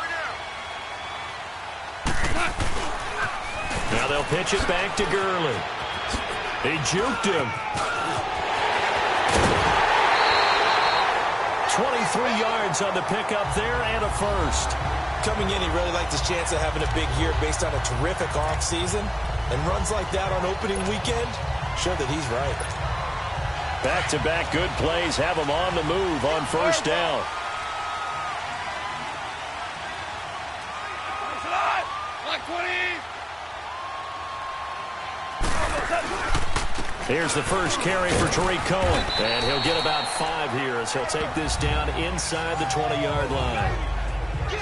Now they'll pitch it back to Gurley. He juked him. 23 yards on the pickup there and a 1st.
Coming in, he really liked his chance of having a big year based on a terrific offseason. And runs like that on opening weekend show that he's right.
Back-to-back good plays have him on the move on 1st down. Here's the first carry for Tariq Cohen. And he'll get about 5 here as he'll take this down inside the 20-yard line.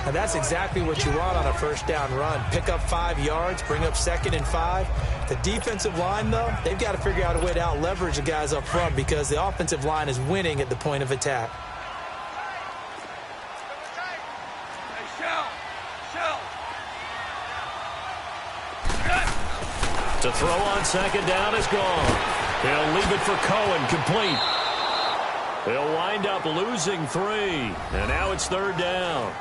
And that's exactly what you want on a 1st down run. Pick up 5 yards, bring up 2nd and 5. The defensive line, though, they've got to figure out a way to out-leverage the guys up front because the offensive line is winning at the point of attack.
To throw on 2nd down is gone. He'll leave it for Cohen, complete. He'll wind up losing 3. And now it's 3rd down.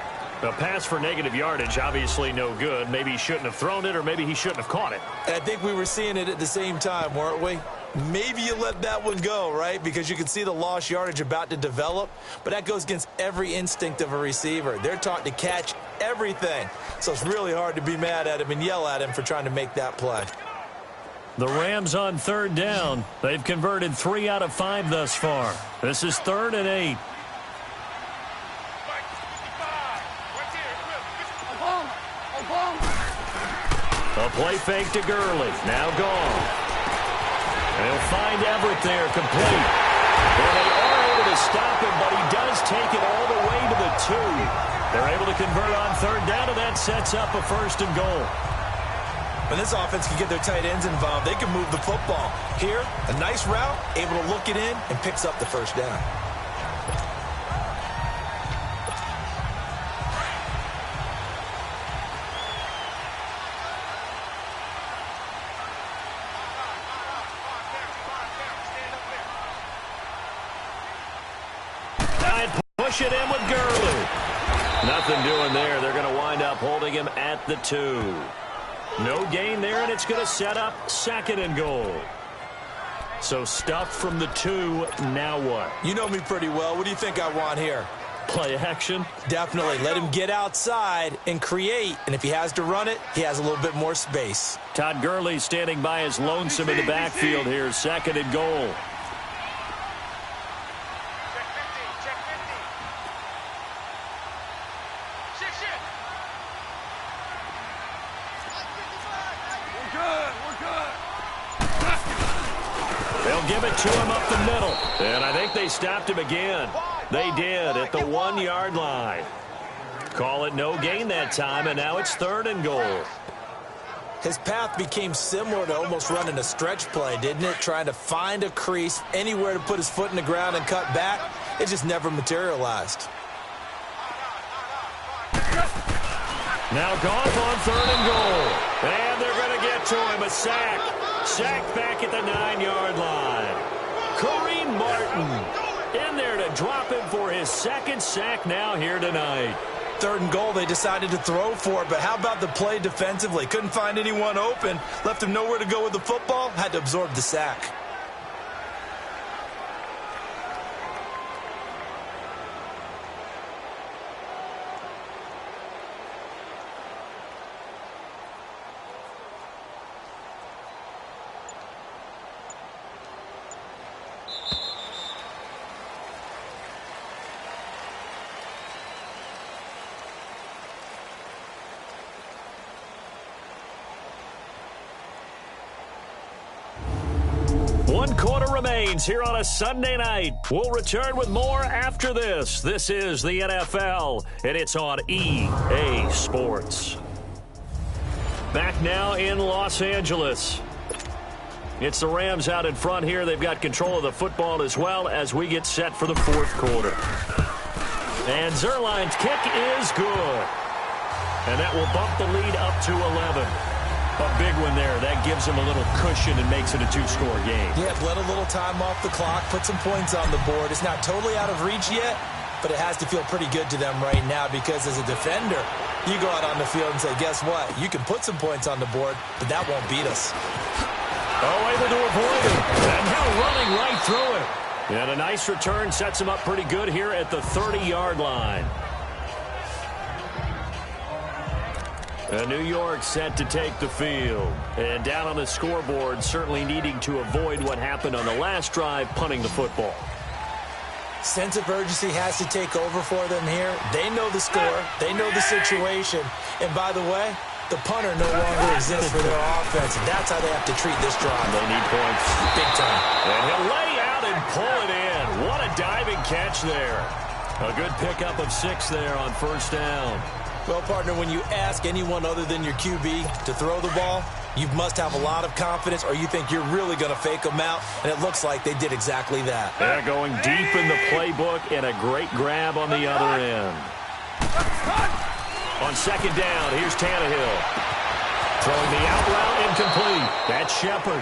A pass for negative yardage, obviously no good. Maybe he shouldn't have thrown it, or maybe he shouldn't have caught it.
And I think we were seeing it at the same time, weren't we? Maybe you let that one go, right? Because you can see the lost yardage about to develop. But that goes against every instinct of a receiver. They're taught to catch everything. So it's really hard to be mad at him and yell at him for trying to make that play.
The Rams on 3rd down. They've converted 3 out of 5 thus far. This is 3rd and 8. A play fake to Gurley. Now gone. And he'll find Everett there, complete. Well, they are able to stop him, but he does take it all the way to the 2. They're able to convert on 3rd down, and that sets up a 1st and goal.
When this offense can get their tight ends involved, they can move the football. Here, a nice route, able to look it in, and picks up the 1st down.
push it in with Gurley. Nothing doing there. They're going to wind up holding him at the 2. No gain there, and it's going to set up 2nd and goal. So stuffed from the 2, now what?
You know me pretty well. What do you think I want here?
Play action?
Definitely. Let him get outside and create. And if he has to run it, he has a little bit more space.
Todd Gurley standing by his lonesome in the backfield here. 2nd and goal. They'll give it to him up the middle. And I think they stopped him again. They did at the 1-yard line. Call it no gain that time, and now it's 3rd and goal.
His path became similar to almost running a stretch play, didn't it? Trying to find a crease, anywhere to put his foot in the ground and cut back. It just never materialized.
Now Goff on 3rd and goal. And they're going to get to him. A sack. Sacked back at the 9-yard line. Kareem Martin in there to drop him for his 2nd sack now here tonight.
3rd and goal, they decided to throw for it, but how about the play defensively? Couldn't find anyone open. Left him nowhere to go with the football. Had to absorb the sack.
One quarter remains here on a Sunday night. We'll return with more after this. This is the NFL, and it's on EA Sports. Back now in Los Angeles. It's the Rams out in front here. They've got control of the football as well as we get set for the 4th quarter. And Zerline's kick is good. And that will bump the lead up to 11. A big one there. That gives him a little cushion and makes it a 2-score game.
Yeah, let a little time off the clock, put some points on the board. It's not totally out of reach yet, but it has to feel pretty good to them right now because as a defender, you go out on the field and say, guess what? You can put some points on the board, but that won't beat us.
Oh, able to avoid it. And now running right through it. And a nice return sets him up pretty good here at the 30-yard line. And New York set to take the field. And down on the scoreboard, certainly needing to avoid what happened on the last drive, punting the football.
Sense of urgency has to take over for them here. They know the score. They know the situation. And by the way, the punter no longer exists for their offense. And that's how they have to treat this drive.
They need points.
Big time.
And he'll lay out and pull it in. What a diving catch there. A good pickup of 6 there on 1st down.
Well, partner, when you ask anyone other than your QB to throw the ball, you must have a lot of confidence or you think you're really going to fake them out, and it looks like they did exactly that.
They're going deep in the playbook and a great grab on the other end. On 2nd down, here's Tannehill. Throwing the out route incomplete. That's Shepard.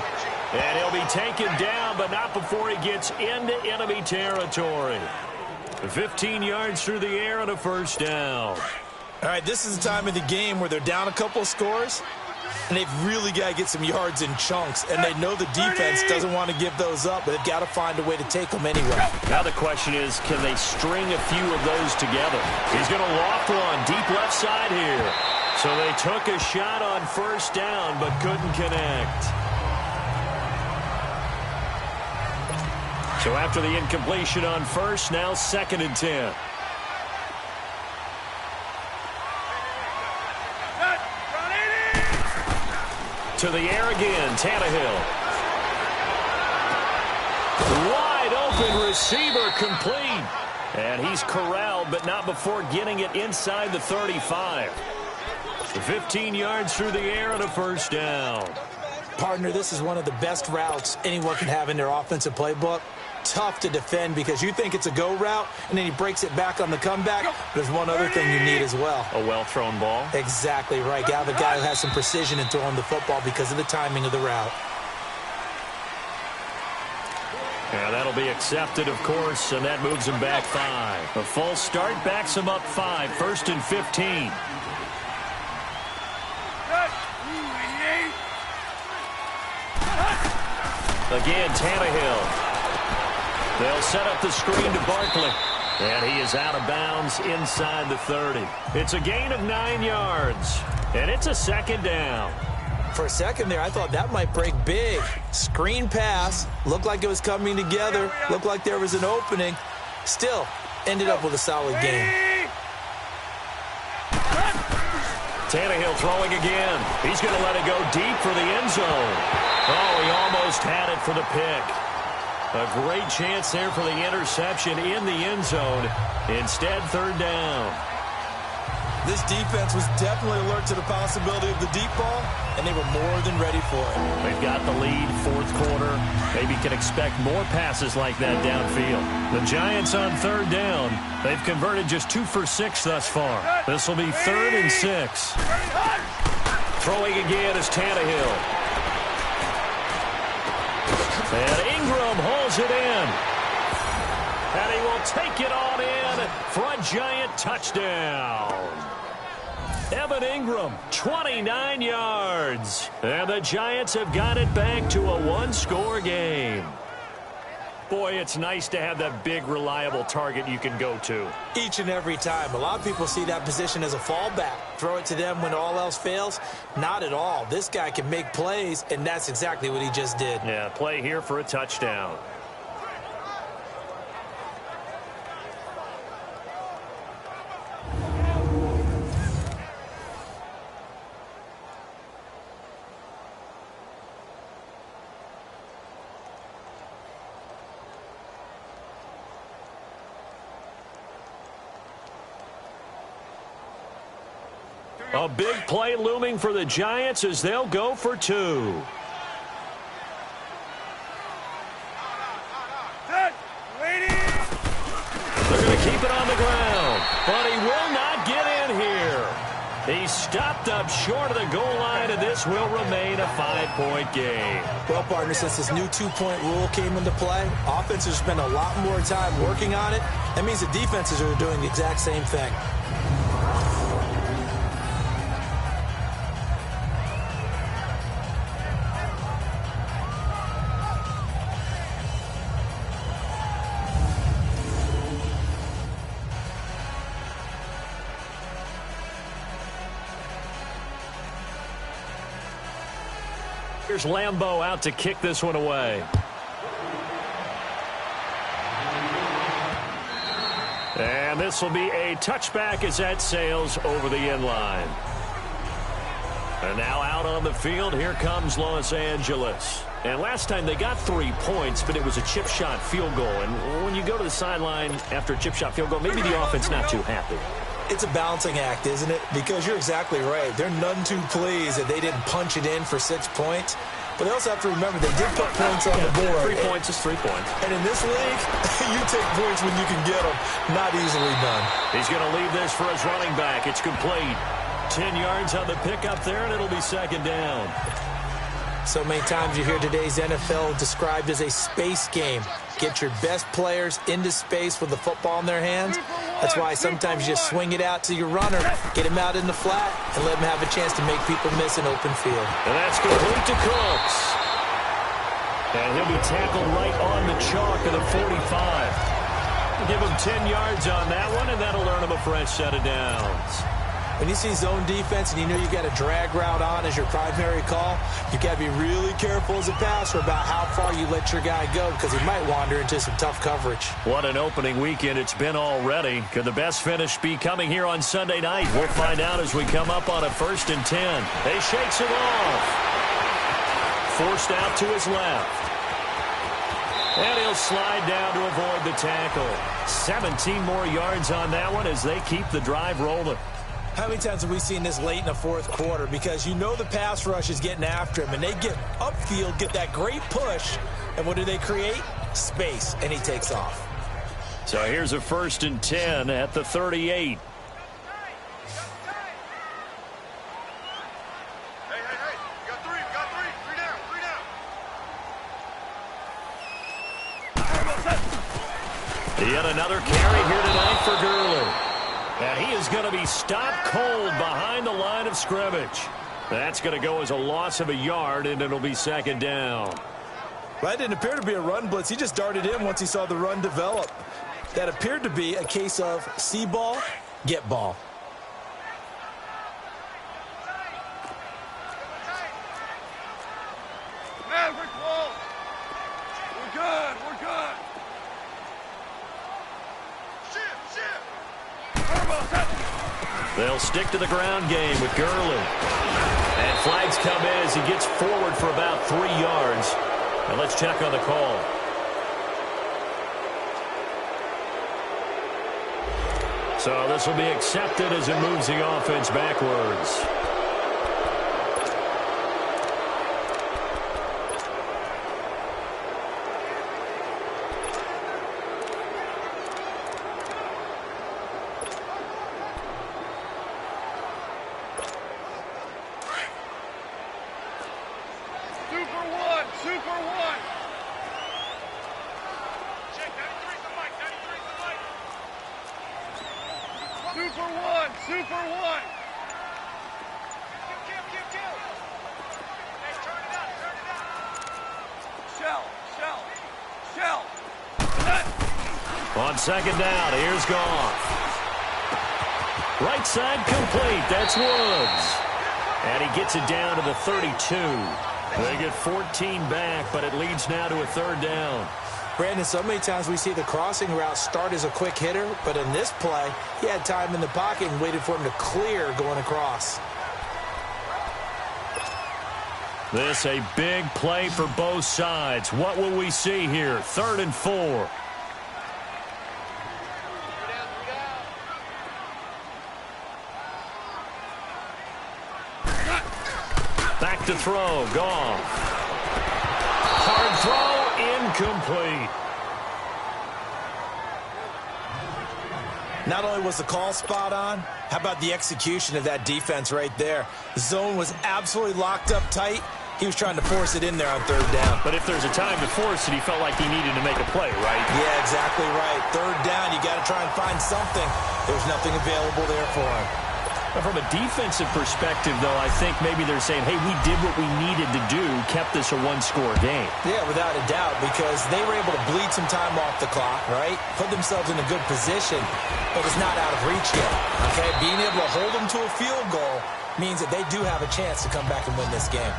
And he'll be taken down, but not before he gets into enemy territory. 15 yards through the air and a 1st down.
All right, this is the time of the game where they're down a couple of scores, and they've really got to get some yards in chunks, and they know the defense doesn't want to give those up, but they've got to find a way to take them anyway.
Now the question is, can they string a few of those together? He's going to loft one deep left side here. So they took a shot on 1st down, but couldn't connect. So after the incompletion on 1st, now 2nd and 10. To the air again, Tannehill. Wide open receiver complete. And he's corralled, but not before getting it inside the 35. 15 yards through the air and a 1st down.
Partner, this is one of the best routes anyone can have in their offensive playbook. Tough to defend because you think it's a go route, and then he breaks it back on the comeback. But there's one other thing you need as well.
A well-thrown ball?
Exactly right. Got a guy who has some precision in throwing the football because of the timing of the route.
And that'll be accepted, of course, and that moves him back 5. A false start backs him up 5, 1st and 15. Again, Tannehill. They'll set up the screen to Barkley. And he is out of bounds inside the 30. It's a gain of 9 yards. And it's a 2nd down.
For a second there, I thought that might break big. Screen pass. Looked like it was coming together. Looked like there was an opening. Still, ended up with a solid game.
Tannehill throwing again. He's going to let it go deep for the end zone. Oh, he almost had it for the pick. A great chance there for the interception in the end zone. Instead, 3rd down.
This defense was definitely alert to the possibility of the deep ball, and they were more than ready for it.
They've got the lead, 4th quarter. Maybe can expect more passes like that downfield. The Giants on 3rd down. They've converted just 2 for 6 thus far. This will be 3rd and 6. Throwing again is Tannehill. And Ingram hauls it in. And he will take it on in for a Giant touchdown. Evan Ingram, 29 yards. And the Giants have got it back to a 1-score game. Boy, it's nice to have that big, reliable target you can go to.
Each and every time. A lot of people see that position as a fallback. Throw it to them when all else fails. Not at all. This guy can make plays, and that's exactly what he just did.
Yeah, play here for a touchdown. A big play looming for the Giants as they'll go for 2. They're going to keep it on the ground, but he will not get in here. He stopped up short of the goal line, and this will remain a 5-point game.
Well, partner, since this new 2-point rule came into play, offenses spend a lot more time working on it. That means the defenses are doing the exact same thing.
Here's Lambeau out to kick this one away. And this will be a touchback as that sails over the end line. And now out on the field, here comes Los Angeles. And last time they got 3 points, but it was a chip shot field goal. And when you go to the sideline after a chip shot field goal, maybe the offense not too happy.
It's a balancing act, isn't it? Because you're exactly right. They're none too pleased that they didn't punch it in for 6 points. But they also have to remember they did put points on the board.
3 points is 3 points.
And in this league, you take points when you can get them. Not easily done.
He's going to leave this for his running back. It's complete. 10 yards on the pickup there, and it'll be 2nd down.
So many times you hear today's NFL described as a space game. Get your best players into space with the football in their hands. That's why sometimes you just swing it out to your runner, get him out in the flat, and let him have a chance to make people miss an open field.
And that's complete to Cooks. And he'll be tackled right on the chalk of the 45. Give him 10 yards on that one, and that'll earn him a fresh set of downs.
When you see zone defense and you know you got a drag route on as your primary call, you got to be really careful as a passer about how far you let your guy go because he might wander into some tough coverage.
What an opening weekend it's been already. Could the best finish be coming here on Sunday night? We'll find out as we come up on a 1st and 10. He shakes it off. Forced out to his left. And he'll slide down to avoid the tackle. 17 more yards on that one as they keep the drive rolling.
How many times have we seen this late in the 4th quarter? Because you know the pass rush is getting after him, and they get upfield, get that great push, and what do they create? Space, and he takes off.
So here's a 1st and 10 at the 38. for Gurley. And he is going to be stopped cold behind the line of scrimmage. That's going to go as a loss of a yard, and it'll be second down.
That didn't appear to be a run blitz. He just darted in once he saw the run develop. That appeared to be a case of see ball, get ball.
Maverick wall. We're good. We're good.
They'll stick to the ground game with Gurley. And flags come in as he gets forward for about 3 yards. And let's check on the call. So this will be accepted as it moves the offense backwards. On second down, here's Goff. Right side complete. That's Woods. And he gets it down to the 32. They get 14 back, but it leads now to a third down.
Brandon, so many times we see the crossing route start as a quick hitter, but in this play, he had time in the pocket and waited for him to clear going across.
This a big play for both sides. What will we see here? 3rd and 4. Back to throw. Goff. Hard throw. Incomplete.
Not only was the call spot on, how about the execution of that defense right there? The zone was absolutely locked up tight. He was trying to force it in there on 3rd down.
But if there's a time to force it, he felt like he needed to make a play, right?
Yeah, exactly right. 3rd down, you got to try and find something. There's nothing available there for him.
But from a defensive perspective, though, I think maybe they're saying, hey, we did what we needed to do, kept this a one-score game.
Yeah, without a doubt, because they were able to bleed some time off the clock, right? Put themselves in a good position, but it's not out of reach yet, okay? Being able to hold them to a field goal means that they do have a chance to come back and win this game.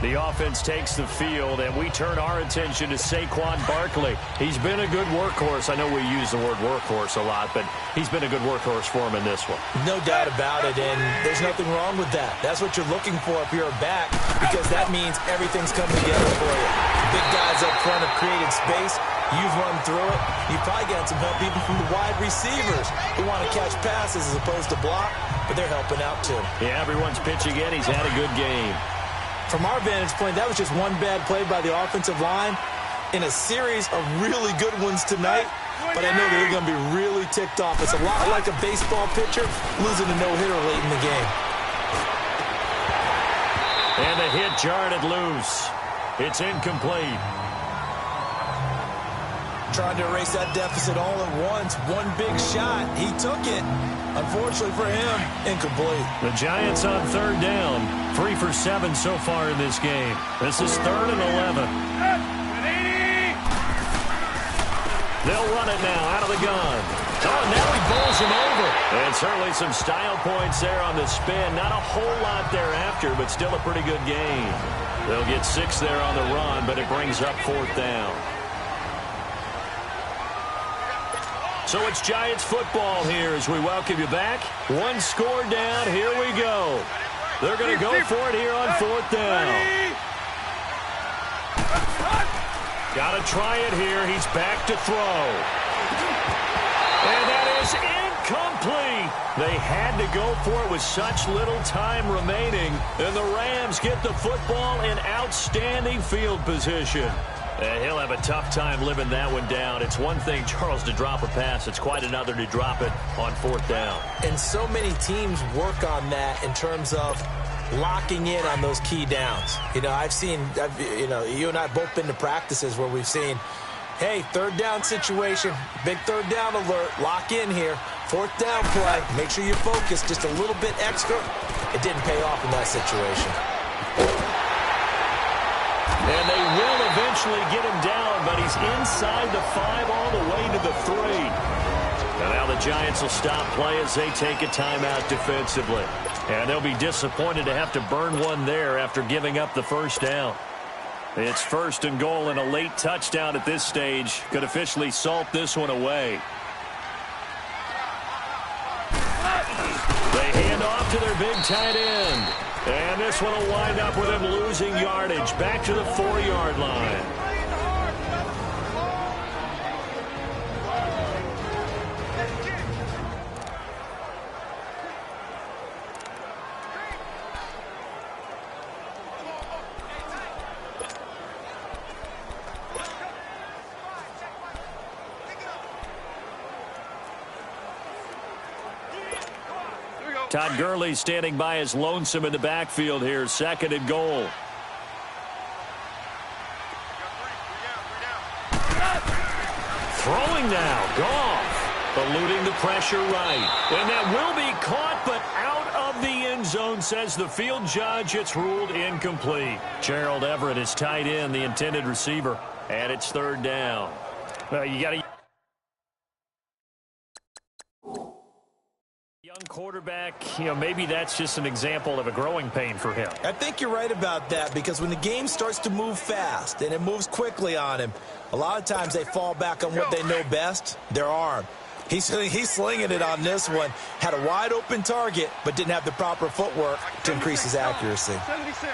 The offense takes the field, and we turn our attention to Saquon Barkley. He's been a good workhorse. I know we use the word workhorse a lot, but he's been a good workhorse for him in this one.
No doubt about it, and there's nothing wrong with that. That's what you're looking for if you're a back, because that means everything's coming together for you. Big guys up front have created space. You've run through it. You've probably got some help even from the wide receivers who want to catch passes as opposed to block, but they're helping out too.
Yeah, everyone's pitching in. He's had a good game.
From our vantage point, that was just one bad play by the offensive line in a series of really good ones tonight, but I know they're going to be really ticked off. It's a lot like a baseball pitcher losing a no-hitter late in the game.
And the hit jarred it loose. It's incomplete.
Trying to erase that deficit all at once. One big shot. He took it. Unfortunately for him, incomplete.
The Giants on 3rd down. 3 for 7 so far in this game. This is 3rd and 11. They'll run it now out of the gun. Oh, now he bowls him over. And certainly some style points there on the spin. Not a whole lot thereafter, but still a pretty good game. They'll get 6 there on the run, but it brings up 4th down. So it's Giants football here as we welcome you back. 1 score down. Here we go. They're going to go for it here on 4th down. Got to try it here. He's back to throw. And that is incomplete. They had to go for it with such little time remaining. And the Rams get the football in outstanding field position. And he'll have a tough time living that one down. It's one thing, Charles, to drop a pass. It's quite another to drop it on 4th down.
And so many teams work on that in terms of locking in on those key downs. You know, you and I have both been to practices where we've seen Hey, third down situation. Big third down alert. Lock in here. Fourth down play. Make sure you focus just a little bit extra. It didn't pay off in that situation.
And they will eventually get him down, but he's inside the 5 all the way to the 3. And now the Giants will stop play as they take a timeout defensively. And they'll be disappointed to have to burn one there after giving up the first down. It's 1st and goal, and a late touchdown at this stage could officially salt this one away. They hand off to their big tight end. And this one will wind up with him losing yardage back to the 4-yard line. Todd Gurley standing by as lonesome in the backfield here. 2nd and goal. Throwing now. Goff eluding the pressure right. And that will be caught, but out of the end zone, says the field judge. It's ruled incomplete. Gerald Everett is tight end, the intended receiver. And it's 3rd down. Well, you got to... Young quarterback, maybe that's just an example of a growing pain for him.
I think you're right about that, because when the game starts to move fast and it moves quickly on him, a lot of times they fall back on what they know best, their arm. He's slinging it on this one. Had a wide open target, but didn't have the proper footwork to increase his accuracy.
76.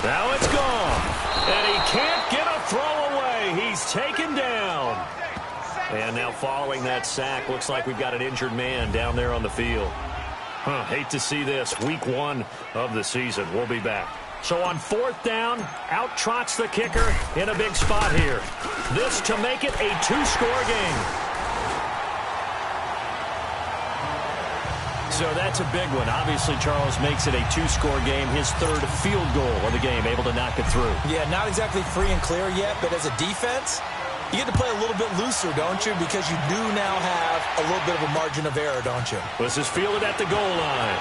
Now it's gone. And he can't get a throw away. He's taken down. And now following that sack, looks like we've got an injured man down there on the field. Hate to see this. Week 1 of the season. We'll be back. So on 4th down, out trots the kicker in a big spot here. This to make it a 2-score game. So that's a big one. Obviously, Charles makes it a 2-score game. His 3rd field goal of the game, able to knock it through.
Yeah, not exactly free and clear yet, but as a defense, you get to play a little bit looser, don't you? Because you do now have a little bit of a margin of error, don't you?
This is fielded at the goal line.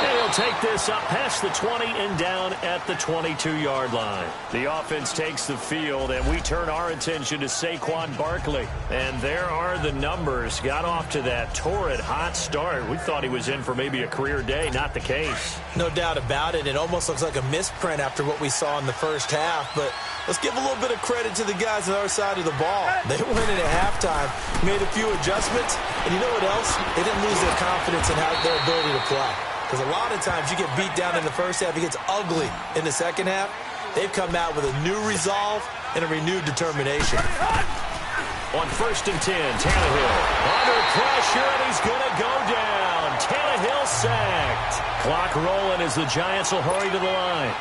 And he'll take this up past the 20 and down at the 22-yard line. The offense takes the field, and we turn our attention to Saquon Barkley. And there are the numbers. Got off to that torrid hot start. We thought he was in for maybe a career day. Not the case.
No doubt about it. It almost looks like a misprint after what we saw in the first half, but let's give a little bit of credit to the guys on our side of the ball. They went in at halftime, made a few adjustments, and you know what else? They didn't lose their confidence in their ability to play. Because a lot of times you get beat down in the first half, it gets ugly in the second half. They've come out with a new resolve and a renewed determination.
On 1st and 10, Tannehill under pressure, and he's going to go down. Tannehill sacked. Clock rolling as the Giants will hurry to the line.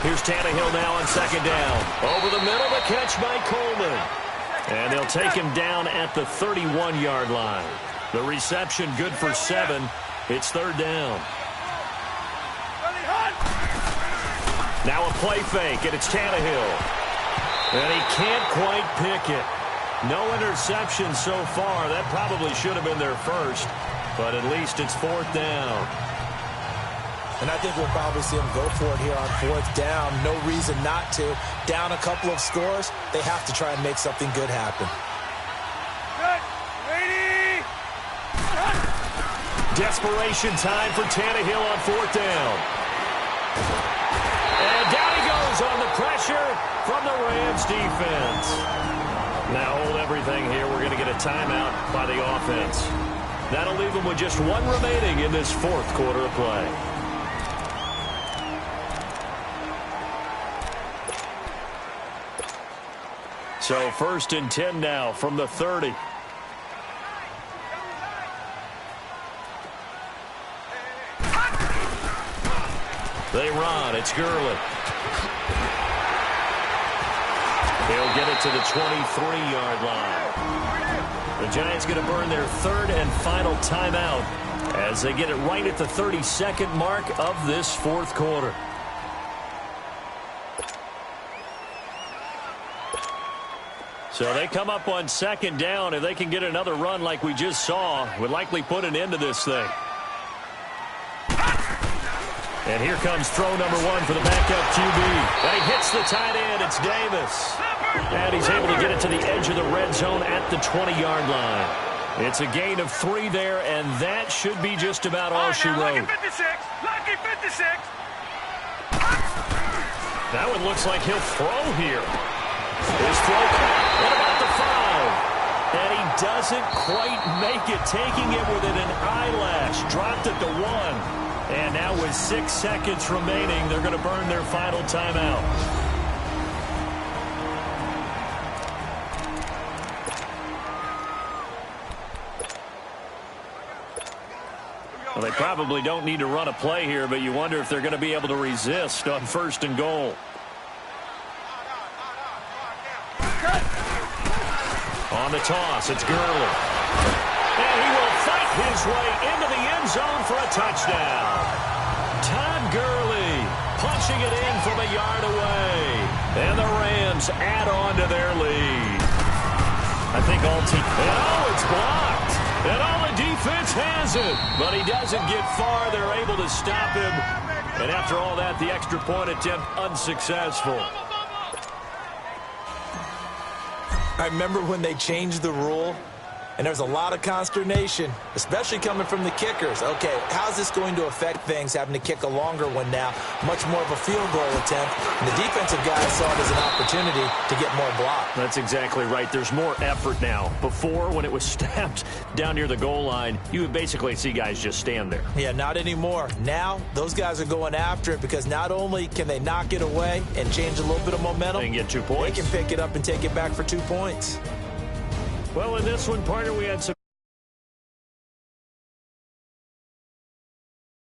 Here's Tannehill now on 2nd down. Over the middle, the catch by Coleman. And they'll take him down at the 31-yard line. The reception good for 7. It's 3rd down. Now a play fake, and it's Tannehill. And he can't quite pick it. No interception so far. That probably should have been their first. But at least it's 4th down.
And I think we'll probably see them go for it here on 4th down. No reason not to. Down a couple of scores, they have to try and make something good happen.
Desperation time for Tannehill on 4th down. And down he goes on the pressure from the Rams defense. Now hold everything here. We're going to get a timeout by the offense. That'll leave them with just 1 remaining in this 4th quarter of play. So 1st and 10 now from the 30. They run. It's Gurley. He'll get it to the 23-yard line. The Giants going to burn their third and final timeout as they get it right at the 32nd mark of this fourth quarter. So they come up on second down. If they can get another run like we just saw, would likely put an end to this thing. And here comes throw number one for the backup QB. And he hits the tight end. It's Davis. And he's able to get it to the edge of the red zone at the 20-yard line. It's a gain of 3 there, and that should be just about all she wrote.
Lucky 56. Lucky 56.
That one looks like he'll throw here. His throw caught. What about the 5? And he doesn't quite make it, taking it within an eyelash. Dropped it to 1. And now with 6 seconds remaining, they're going to burn their final timeout. Well, they probably don't need to run a play here, but you wonder if they're going to be able to resist on first and goal. On the toss, it's Gurley. And he will fight his way into the end zone for a touchdown. Todd Gurley punching it in from a yard away. And the Rams add on to their lead. I think all team... Oh, it's blocked. And all the defense has it. But he doesn't get far. They're able to stop him. And after all that, the extra point attempt unsuccessful.
I remember when they changed the rule, and there's a lot of consternation, especially coming from the kickers. Okay, how's this going to affect things, having to kick a longer one now, much more of a field goal attempt, and the defensive guys saw it as an opportunity to get more block.
That's exactly right. There's more effort now. Before, when it was snapped down near the goal line, you would basically see guys just stand there.
Yeah, not anymore. Now, those guys are going after it because not only can they knock it away and change a little bit of momentum,
and get 2 points.
They can pick it up and take it back for 2 points.
Well, in this one, partner, we had some